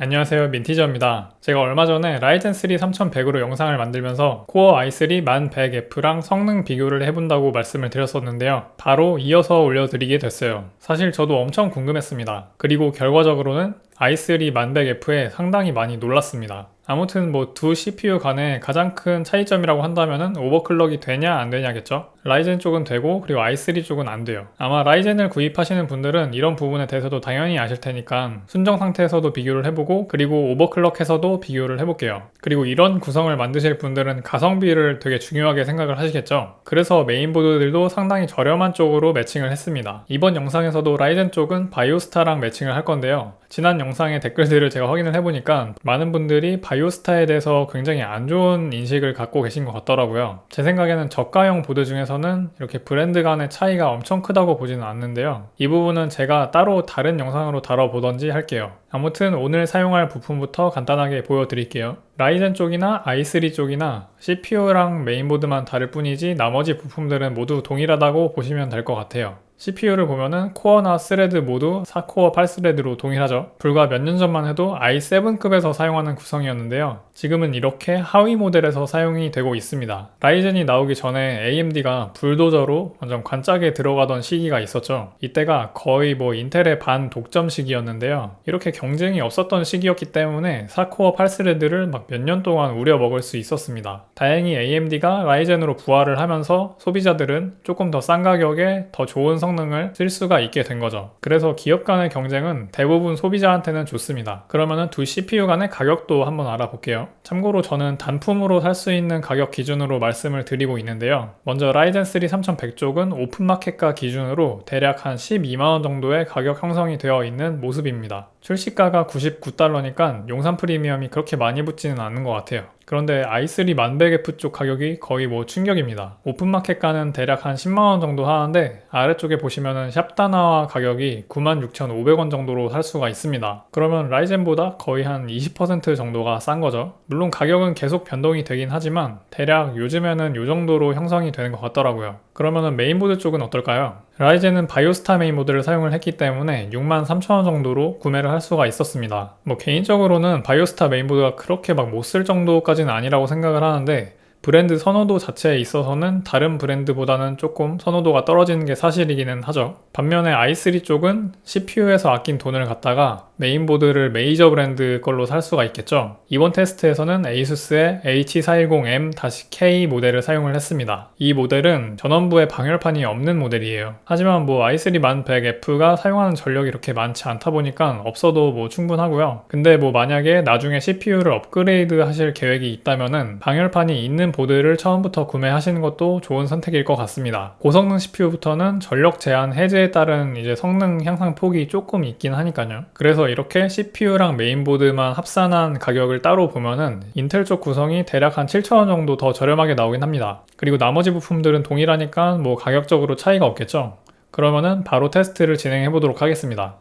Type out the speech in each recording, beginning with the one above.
안녕하세요, 민티저입니다. 제가 얼마 전에 라이젠 3 3100으로 영상을 만들면서 코어 i3 1100F랑 성능 비교를 해본다고 말씀을 드렸었는데요. 바로 이어서 올려드리게 됐어요. 사실 저도 엄청 궁금했습니다. 그리고 결과적으로는 i3 1100F에 상당히 많이 놀랐습니다. 아무튼 뭐 두 CPU 간의 가장 큰 차이점이라고 한다면은 오버클럭이 되냐 안 되냐겠죠. 라이젠 쪽은 되고 그리고 i3 쪽은 안 돼요. 아마 라이젠을 구입하시는 분들은 이런 부분에 대해서도 당연히 아실 테니까 순정 상태에서도 비교를 해보고 그리고 오버클럭해서도 비교를 해볼게요. 그리고 이런 구성을 만드실 분들은 가성비를 되게 중요하게 생각을 하시겠죠. 그래서 메인보드들도 상당히 저렴한 쪽으로 매칭을 했습니다. 이번 영상에서도 라이젠 쪽은 바이오스타랑 매칭을 할 건데요. 지난 영상의 댓글들을 제가 확인을 해보니까 많은 분들이 바이오스타에 대해서 굉장히 안 좋은 인식을 갖고 계신 것 같더라고요. 제 생각에는 저가형 보드 중에서는 이렇게 브랜드 간의 차이가 엄청 크다고 보지는 않는데요. 이 부분은 제가 따로 다른 영상으로 다뤄보던지 할게요. 아무튼 오늘 사용할 부품부터 간단하게 보여드릴게요. 라이젠 쪽이나 i3 쪽이나 CPU랑 메인보드만 다를 뿐이지 나머지 부품들은 모두 동일하다고 보시면 될 것 같아요. CPU를 보면은 코어나 스레드 모두 4코어 8스레드로 동일하죠. 불과 몇 년 전만 해도 i7급에서 사용하는 구성이었는데요. 지금은 이렇게 하위 모델에서 사용이 되고 있습니다. 라이젠이 나오기 전에 AMD가 불도저로 완전 관짝에 들어가던 시기가 있었죠. 이때가 거의 뭐 인텔의 반 독점 시기였는데요. 이렇게 경쟁이 없었던 시기였기 때문에 4코어 8스레드를 막 몇 년 동안 우려먹을 수 있었습니다. 다행히 AMD가 라이젠으로 부활을 하면서 소비자들은 조금 더 싼 가격에 더 좋은 성능을 쓸 수가 있게 된 거죠. 그래서 기업 간의 경쟁은 대부분 소비자한테는 좋습니다. 그러면은 두 CPU 간의 가격도 한번 알아볼게요. 참고로 저는 단품으로 살 수 있는 가격 기준으로 말씀을 드리고 있는데요. 먼저 라이젠 3 3100 쪽은 오픈마켓가 기준으로 대략 한 12만원 정도의 가격 형성이 되어 있는 모습입니다. 출시가가 99달러니까 용산 프리미엄이 그렇게 많이 붙지는 않는 것 같아요. 그런데 i3 1100F 쪽 가격이 거의 뭐 충격입니다. 오픈마켓가는 대략 한 10만원 정도 하는데 아래쪽에 보시면은 샵다나와 가격이 96,500원 정도로 살 수가 있습니다. 그러면 라이젠보다 거의 한 20% 정도가 싼 거죠. 물론 가격은 계속 변동이 되긴 하지만 대략 요즘에는 요 정도로 형성이 되는 것 같더라고요. 그러면은 메인보드 쪽은 어떨까요? 라이젠은 바이오스타 메인보드를 사용을 했기 때문에 63,000원 정도로 구매를 할 수가 있었습니다. 뭐 개인적으로는 바이오스타 메인보드가 그렇게 막 못 쓸 정도까지는 아니라고 생각을 하는데 브랜드 선호도 자체에 있어서는 다른 브랜드보다는 조금 선호도가 떨어지는 게 사실이기는 하죠. 반면에 i3 쪽은 CPU에서 아낀 돈을 갖다가 메인보드를 메이저 브랜드 걸로 살 수가 있겠죠. 이번 테스트에서는 ASUS의 H410M-K 모델을 사용을 했습니다. 이 모델은 전원부에 방열판이 없는 모델이에요. 하지만 뭐 i3 1100F가 사용하는 전력이 이렇게 많지 않다 보니까 없어도 뭐 충분하고요. 근데 뭐 만약에 나중에 CPU를 업그레이드 하실 계획이 있다면은 방열판이 있는 보드를 처음부터 구매하시는 것도 좋은 선택일 것 같습니다. 고성능 CPU부터는 전력 제한 해제에 따른 이제 성능 향상 폭이 조금 있긴 하니까요. 그래서 이렇게 CPU랑 메인보드만 합산한 가격을 따로 보면은 인텔 쪽 구성이 대략 한 7,000원 정도 더 저렴하게 나오긴 합니다. 그리고 나머지 부품들은 동일하니까 뭐 가격적으로 차이가 없겠죠. 그러면은 바로 테스트를 진행해 보도록 하겠습니다.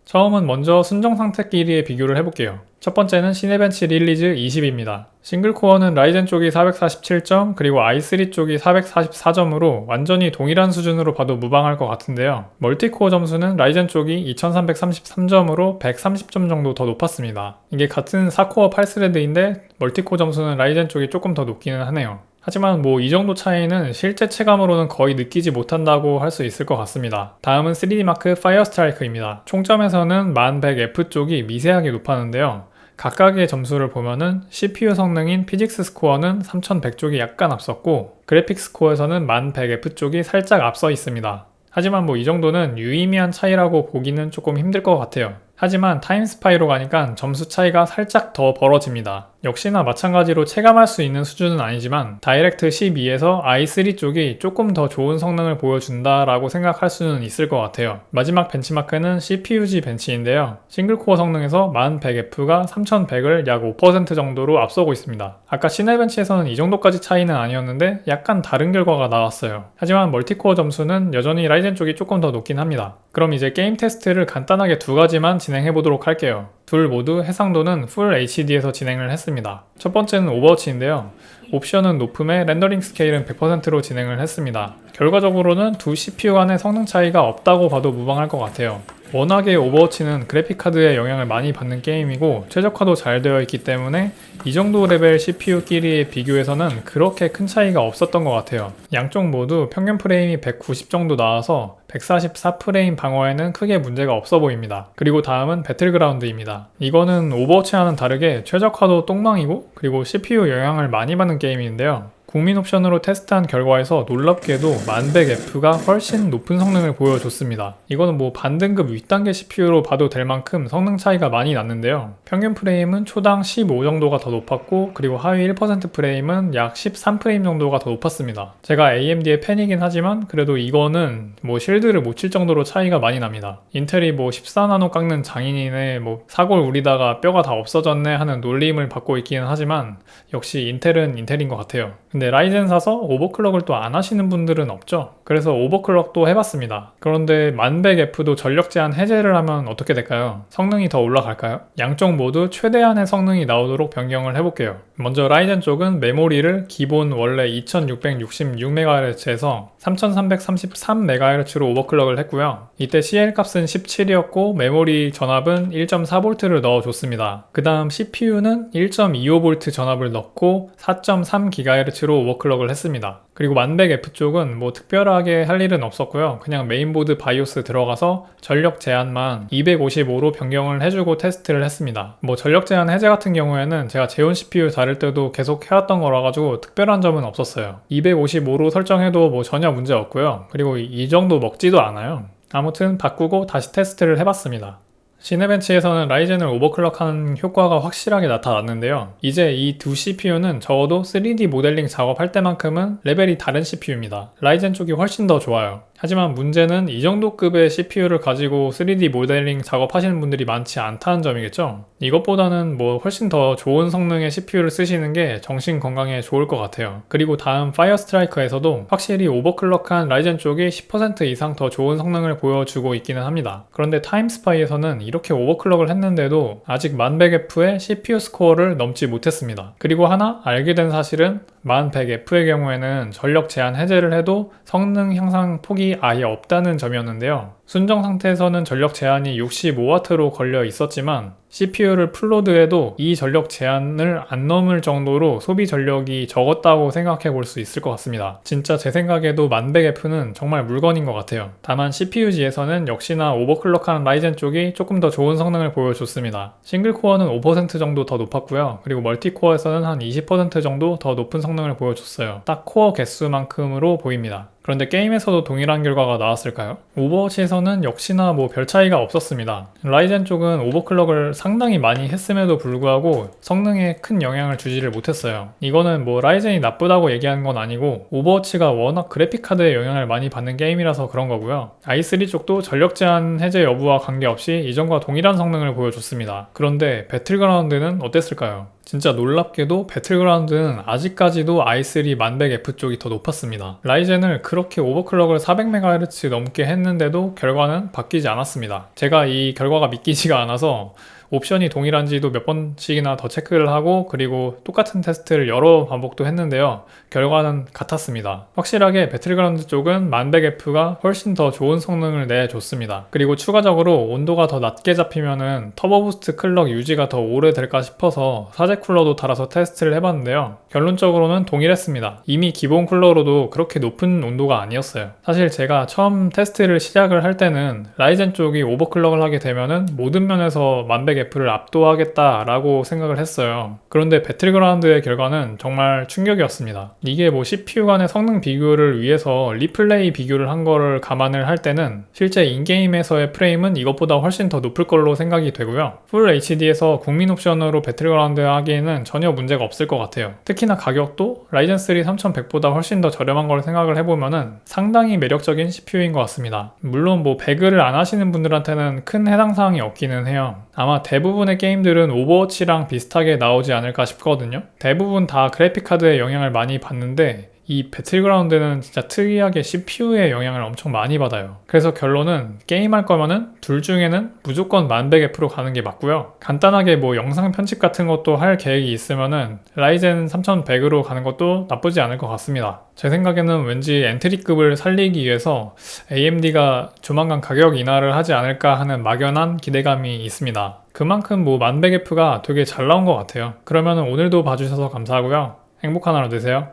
처음은 먼저 순정 상태끼리의 비교를 해볼게요. 첫 번째는 시네벤치 릴리즈 20입니다. 싱글코어는 라이젠 쪽이 447점 그리고 i3 쪽이 444점으로 완전히 동일한 수준으로 봐도 무방할 것 같은데요. 멀티코어 점수는 라이젠 쪽이 2333점으로 130점 정도 더 높았습니다. 이게 같은 4코어 8스레드인데 멀티코어 점수는 라이젠 쪽이 조금 더 높기는 하네요. 하지만 뭐 이 정도 차이는 실제 체감으로는 거의 느끼지 못한다고 할 수 있을 것 같습니다. 다음은 3D마크 파이어 스트라이크입니다. 총점에서는 1100F 쪽이 미세하게 높았는데요. 각각의 점수를 보면은 CPU 성능인 피직스 스코어는 3100 쪽이 약간 앞섰고 그래픽 스코어에서는 1100F 쪽이 살짝 앞서 있습니다. 하지만 뭐 이 정도는 유의미한 차이라고 보기는 조금 힘들 것 같아요. 하지만 타임스파이로 가니까 점수 차이가 살짝 더 벌어집니다. 역시나 마찬가지로 체감할 수 있는 수준은 아니지만 다이렉트 12에서 i3 쪽이 조금 더 좋은 성능을 보여준다라고 생각할 수는 있을 것 같아요. 마지막 벤치마크는 CPUG 벤치인데요. 싱글코어 성능에서 1100F가 3100을 약 5% 정도로 앞서고 있습니다. 아까 시네벤치에서는 이 정도까지 차이는 아니었는데 약간 다른 결과가 나왔어요. 하지만 멀티코어 점수는 여전히 라이젠 쪽이 조금 더 높긴 합니다. 그럼 이제 게임 테스트를 간단하게 두 가지만 진행해 보도록 할게요. 둘 모두 해상도는 Full HD에서 진행을 했습니다. 첫 번째는 오버워치인데요. 옵션은 높음에 렌더링 스케일은 100%로 진행을 했습니다. 결과적으로는 두 CPU 간의 성능 차이가 없다고 봐도 무방할 것 같아요. 워낙에 오버워치는 그래픽카드의 영향을 많이 받는 게임이고 최적화도 잘 되어 있기 때문에 이 정도 레벨 CPU끼리의 비교에서는 그렇게 큰 차이가 없었던 것 같아요. 양쪽 모두 평균 프레임이 190 정도 나와서 144프레임 방어에는 크게 문제가 없어 보입니다. 그리고 다음은 배틀그라운드입니다. 이거는 오버워치와는 다르게 최적화도 똥망이고 그리고 CPU 영향을 많이 받는 게임인데요. 국민 옵션으로 테스트한 결과에서 놀랍게도 1100F가 훨씬 높은 성능을 보여줬습니다. 이거는 뭐 반등급 윗단계 CPU로 봐도 될 만큼 성능 차이가 많이 났는데요. 평균 프레임은 초당 15 정도가 더 높았고 그리고 하위 1% 프레임은 약 13프레임 정도가 더 높았습니다. 제가 AMD의 팬이긴 하지만 그래도 이거는 뭐 실드를 못 칠 정도로 차이가 많이 납니다. 인텔이 뭐 14나노 깎는 장인이네 뭐 사골 우리다가 뼈가 다 없어졌네 하는 놀림을 받고 있기는 하지만 역시 인텔은 인텔인 것 같아요. 근데 라이젠 사서 오버클럭을 또 안 하시는 분들은 없죠. 그래서 오버클럭도 해봤습니다. 그런데 1100F도 전력 제한 해제를 하면 어떻게 될까요? 성능이 더 올라갈까요? 양쪽 모두 최대한의 성능이 나오도록 변경을 해볼게요. 먼저 라이젠 쪽은 메모리를 기본 원래 2666MHz에서 3333MHz로 오버클럭을 했고요. 이때 CL 값은 17이었고 메모리 전압은 1.4V를 넣어줬습니다. 그 다음 CPU는 1.25V 전압을 넣고 4.3GHz로 오버클럭을 했습니다. 그리고 1100F 쪽은 뭐 특별하게 할 일은 없었고요. 그냥 메인보드 바이오스 들어가서 전력 제한만 255로 변경을 해주고 테스트를 했습니다. 뭐 전력 제한 해제 같은 경우에는 제가 제온 CPU 다룰 때도 계속 해왔던 거라 가지고 특별한 점은 없었어요. 255로 설정해도 뭐 전혀 문제 없고요. 그리고 이 정도 먹지도 않아요. 아무튼 바꾸고 다시 테스트를 해봤습니다. 시네벤치에서는 라이젠을 오버클럭하는 효과가 확실하게 나타났는데요. 이제 이 두 CPU는 적어도 3D 모델링 작업할 때만큼은 레벨이 다른 CPU입니다. 라이젠 쪽이 훨씬 더 좋아요. 하지만 문제는 이 정도 급의 CPU를 가지고 3D 모델링 작업하시는 분들이 많지 않다는 점이겠죠. 이것보다는 뭐 훨씬 더 좋은 성능의 CPU를 쓰시는 게 정신 건강에 좋을 것 같아요. 그리고 다음 파이어 스트라이커에서도 확실히 오버클럭한 라이젠 쪽이 10% 이상 더 좋은 성능을 보여주고 있기는 합니다. 그런데 타임스파이에서는 이렇게 오버클럭을 했는데도 아직 1100F의 CPU 스코어를 넘지 못했습니다. 그리고 하나 알게 된 사실은 1100F의 경우에는 전력 제한 해제를 해도 성능 향상 폭이 아예 없다는 점이었는데요. 순정 상태에서는 전력 제한이 65W로 걸려 있었지만 CPU를 풀로드해도 이 전력 제한을 안 넘을 정도로 소비 전력이 적었다고 생각해 볼 수 있을 것 같습니다. 진짜 제 생각에도 1100F는 정말 물건인 것 같아요. 다만 CPU지에서는 역시나 오버클럭한 라이젠 쪽이 조금 더 좋은 성능을 보여줬습니다. 싱글코어는 5% 정도 더 높았고요. 그리고 멀티코어에서는 한 20% 정도 더 높은 성능을 보여줬어요. 딱 코어 개수만큼으로 보입니다. 그런데 게임에서도 동일한 결과가 나왔을까요? 오버워치에서는 역시나 뭐 별 차이가 없었습니다. 라이젠 쪽은 오버클럭을 상당히 많이 했음에도 불구하고 성능에 큰 영향을 주지를 못했어요. 이거는 뭐 라이젠이 나쁘다고 얘기하는 건 아니고 오버워치가 워낙 그래픽카드에 영향을 많이 받는 게임이라서 그런 거고요. i3 쪽도 전력 제한 해제 여부와 관계없이 이전과 동일한 성능을 보여줬습니다. 그런데 배틀그라운드는 어땠을까요? 진짜 놀랍게도 배틀그라운드는 아직까지도 i3 1100F 쪽이 더 높았습니다. 라이젠을 그렇게 오버클럭을 400MHz 넘게 했는데도 결과는 바뀌지 않았습니다. 제가 이 결과가 믿기지가 않아서 옵션이 동일한지도 몇 번씩이나 더 체크를 하고 그리고 똑같은 테스트를 여러 반복도 했는데요. 결과는 같았습니다. 확실하게 배틀그라운드 쪽은 1100F가 훨씬 더 좋은 성능을 내줬습니다. 그리고 추가적으로 온도가 더 낮게 잡히면은 터보 부스트 클럭 유지가 더 오래 될까 싶어서 사제 쿨러도 달아서 테스트를 해봤는데요. 결론적으로는 동일했습니다. 이미 기본 쿨러로도 그렇게 높은 온도가 아니었어요. 사실 제가 처음 테스트를 시작을 할 때는 라이젠 쪽이 오버클럭을 하게 되면은 모든 면에서 1100F를 압도하겠다라고 생각을 했어요. 그런데 배틀그라운드의 결과는 정말 충격이었습니다. 이게 뭐 CPU 간의 성능 비교를 위해서 리플레이 비교를 한 거를 감안을 할 때는 실제 인게임에서의 프레임은 이것보다 훨씬 더 높을 걸로 생각이 되고요. 풀 HD에서 국민 옵션으로 배틀그라운드 하기에는 전혀 문제가 없을 것 같아요. 특히나 가격도 라이젠 3 3100보다 훨씬 더 저렴한 걸 생각을 해보면은 상당히 매력적인 CPU인 것 같습니다. 물론 뭐 배그를 안 하시는 분들한테는 큰 해당 사항이 없기는 해요. 아마 대부분의 게임들은 오버워치랑 비슷하게 나오지 않을까 싶거든요. 대부분 다 그래픽카드의 영향을 많이 받는데 이 배틀그라운드는 진짜 특이하게 CPU의 영향을 엄청 많이 받아요. 그래서 결론은 게임할 거면은 둘 중에는 무조건 1100F로 가는 게 맞고요. 간단하게 뭐 영상 편집 같은 것도 할 계획이 있으면은 라이젠 3100으로 가는 것도 나쁘지 않을 것 같습니다. 제 생각에는 왠지 엔트리급을 살리기 위해서 AMD가 조만간 가격 인하를 하지 않을까 하는 막연한 기대감이 있습니다. 그만큼 뭐 1100F가 되게 잘 나온 것 같아요. 그러면 오늘도 봐주셔서 감사하고요. 행복한 하루 되세요.